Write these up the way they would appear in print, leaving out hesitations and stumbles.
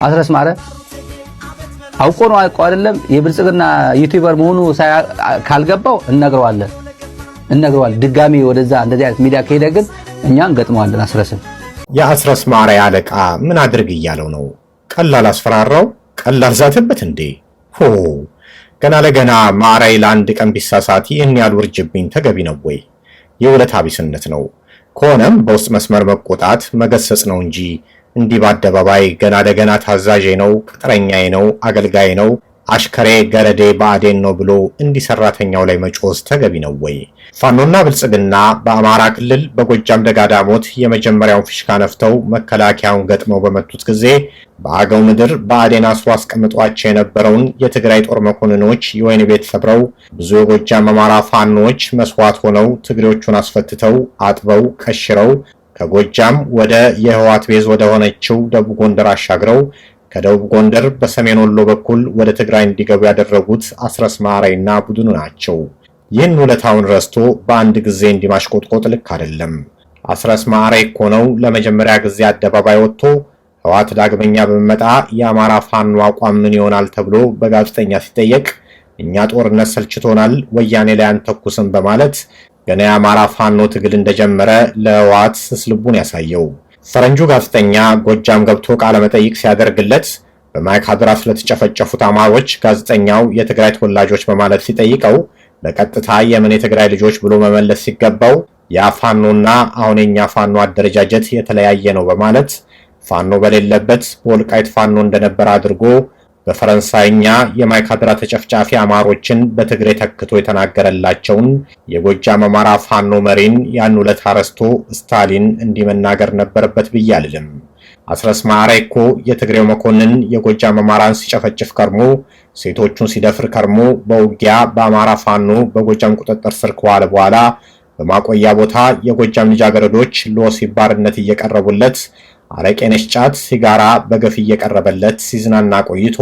አስረስ ማረ አውቆ ነው አይደለም የብልጽግና ዩቲዩበር መሆኑ ካልገባው እነግረዋለን ድጋሚ ወደዛ እንደዚህ አይነት ሚዲያ ከሄደ ግን እኛን ገጥመዋለን። አስረስን የአስረስ ማረ ያለቃ ምን አድርግ እያለው ነው? ቀላል አስፈራራው? ቀላል ዛተበት እንዴ? ሆ ገና ለገና ማራይ ለአንድ ቀን ቢሳሳት ይህን ያህል ውርጅብኝ ተገቢ ነው ወይ? የውለታ ቢስነት ነው። ከሆነም በውስጥ መስመር መቆጣት መገሰጽ ነው እንጂ እንዲህ በአደባባይ ገና ለገና ታዛዤ ነው፣ ቅጥረኛዬ ነው፣ አገልጋዬ ነው፣ አሽከሬ ገረዴ ባዴን ነው ብሎ እንዲህ ሰራተኛው ላይ መጮስ ተገቢ ነው ወይ? ፋኖና ብልጽግና በአማራ ክልል በጎጃም ደጋዳሞት የመጀመሪያውን ፊሽካ ነፍተው መከላከያውን ገጥመው በመቱት ጊዜ በአገው ምድር ባዴን አስሮ አስቀምጧቸው የነበረውን የትግራይ ጦር መኮንኖች የወይን ቤት ሰብረው ብዙ የጎጃም አማራ ፋኖች መስዋዕት ሆነው ትግሬዎቹን አስፈትተው አጥበው ቀሽረው ከጎጃም ወደ የህዋት ቤዝ ወደ ሆነችው ደቡብ ጎንደር አሻግረው ከደቡብ ጎንደር በሰሜን ወሎ በኩል ወደ ትግራይ እንዲገቡ ያደረጉት አስረስ ማረይና ቡድኑ ናቸው። ይህን ውለታውን ረስቶ በአንድ ጊዜ እንዲማሽቆጥቆጥ ልክ አይደለም። አስረስ ማረይ እኮ ነው ለመጀመሪያ ጊዜ አደባባይ ወጥቶ ህዋት ዳግመኛ በመጣ የአማራ ፋኖ አቋም ምን ይሆናል ተብሎ በጋዜጠኛ ሲጠየቅ እኛ ጦርነት ሰልችቶናል፣ ወያኔ ላይ አንተኩስም በማለት ገና የአማራ ፋኖ ትግል እንደጀመረ ለህዋት ስስልቡን ያሳየው። ፈረንጁ ጋዜጠኛ ጎጃም ገብቶ ቃለ መጠይቅ ሲያደርግለት በማይካድራ ስለተጨፈጨፉት አማሮች ጋዜጠኛው የትግራይ ተወላጆች በማለት ሲጠይቀው በቀጥታ የምን የትግራይ ልጆች ብሎ መመለስ ሲገባው ያ ፋኖና አሁን የኛ ፋኖ አደረጃጀት የተለያየ ነው በማለት ፋኖ በሌለበት በወልቃይት ፋኖ እንደነበር አድርጎ በፈረንሳይኛ የማይካድራ ተጨፍጫፊ አማሮችን በትግሬ ተክቶ የተናገረላቸውን የጎጃም አማራ ፋኖ መሪን ያን ዕለት አረስቶ ስታሊን እንዲመናገር ነበረበት ብዬ አልልም። አስረስ ማረይ እኮ የትግሬው መኮንን የጎጃም አማራን ሲጨፈጭፍ ከርሞ ሴቶቹን ሲደፍር ከርሞ በውጊያ በአማራ ፋኖ በጎጃም ቁጥጥር ስር ከዋለ በኋላ በማቆያ ቦታ የጎጃም ልጃገረዶች ለወሲብ ባርነት እየቀረቡለት አረቄነሽ ጫት ሲጋራ በገፍ እየቀረበለት ሲዝናና ቆይቶ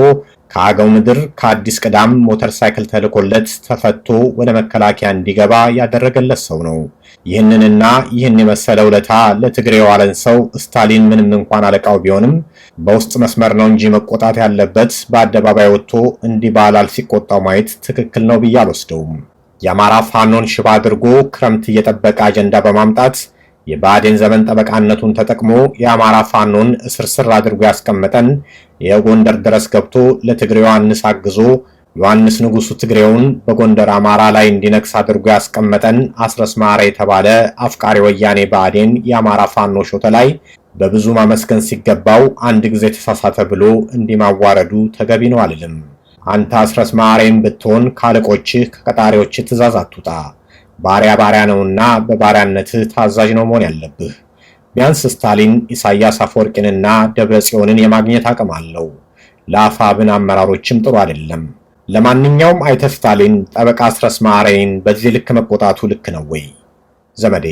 ከአገው ምድር ከአዲስ ቅዳም ሞተር ሳይክል ተልኮለት ተፈቶ ወደ መከላከያ እንዲገባ ያደረገለት ሰው ነው። ይህንንና ይህን የመሰለ ውለታ ለትግሬው አለን ሰው ስታሊን ምንም እንኳን አለቃው ቢሆንም በውስጥ መስመር ነው እንጂ መቆጣት ያለበት በአደባባይ ወጥቶ እንዲህ ባላል ሲቆጣው ማየት ትክክል ነው ብዬ አልወስደውም። የአማራ ፋኖን ሽባ አድርጎ ክረምት እየጠበቀ አጀንዳ በማምጣት የባዴን ዘመን ጠበቃነቱን ተጠቅሞ የአማራ ፋኖን እስርስር አድርጎ ያስቀመጠን የጎንደር ድረስ ገብቶ ለትግሬው ዮሐንስ አግዞ ዮሐንስ ንጉሱ ትግሬውን በጎንደር አማራ ላይ እንዲነክስ አድርጎ ያስቀመጠን አስረስ ማረ የተባለ አፍቃሪ ወያኔ ባዴን የአማራ ፋኖ ሾተ ላይ በብዙ ማመስገን ሲገባው አንድ ጊዜ ተሳሳተ ብሎ እንዲማዋረዱ ተገቢ ነው አልልም። አንተ አስረስ ማረይም ብትሆን ካለቆችህ ከቀጣሪዎችህ ትእዛዝ አትውጣ። ባሪያ ነውና በባሪያነት ታዛዥ ነው መሆን ያለብህ። ቢያንስ ስታሊን ኢሳያስ አፈወርቂንና ደብረጽዮንን የማግኘት አቅም አለው። ለአፋብን አመራሮችም ጥሩ አይደለም። ለማንኛውም አይተ ስታሊን ጠበቃ አስረስ ማረይን በዚህ ልክ መቆጣቱ ልክ ነው ወይ? ዘመዴ